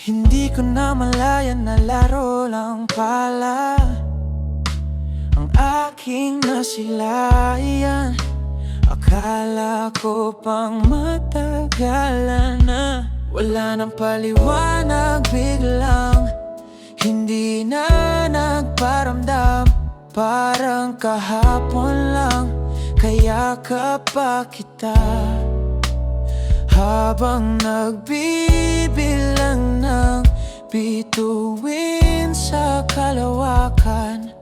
Hindi ko na malayan na laro lang pala ang aking nasilayan. Akala ko pang matagalan na. Wala nang paliwanag, biglang hindi na nagparamdam. Parang kahapon lang, kaya pa kita. Habang nagbibilang ng bituin sa kalawakan,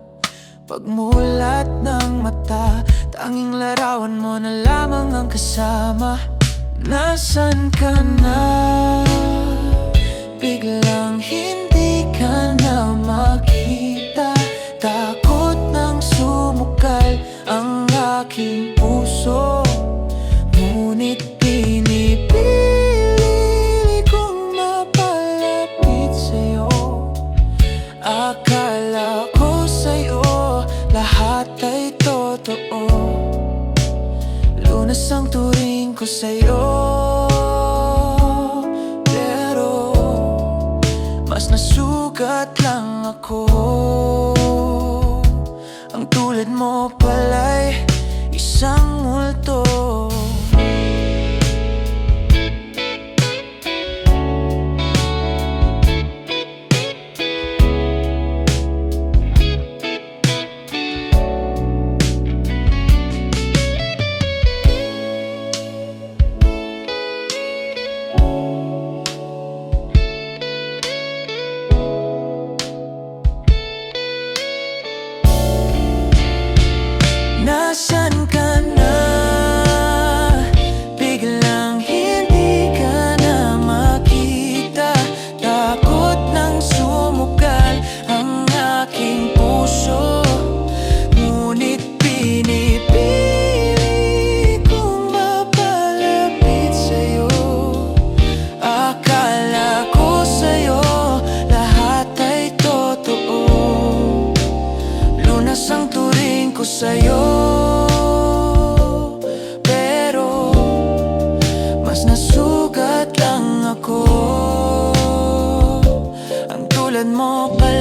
pagmulat ng mata, tanging larawan mo na lamang ang kasama. Nasaan ka na? Biglang hindi ka na makita. Takot nang sumukal ang aking puso, ngunit pinipili kong mapalapit sa'yo. Akala ko sa'yo lahat ay totoo. Lunas ang turing ko sa'yo, pero mas nasugat lang ako. Ang tulad mo pala'y isang multo. Nasaan ka na? Biglang hindi ka na makita. Takot nang sumukal ang aking puso, ngunit pinipili kong mapalapit sa'yo. Akala ko sa'yo lahat ay totoo. Lunas ang turing ko sa'yo, pero mas nasugat lang ako. Ang tulad mo pala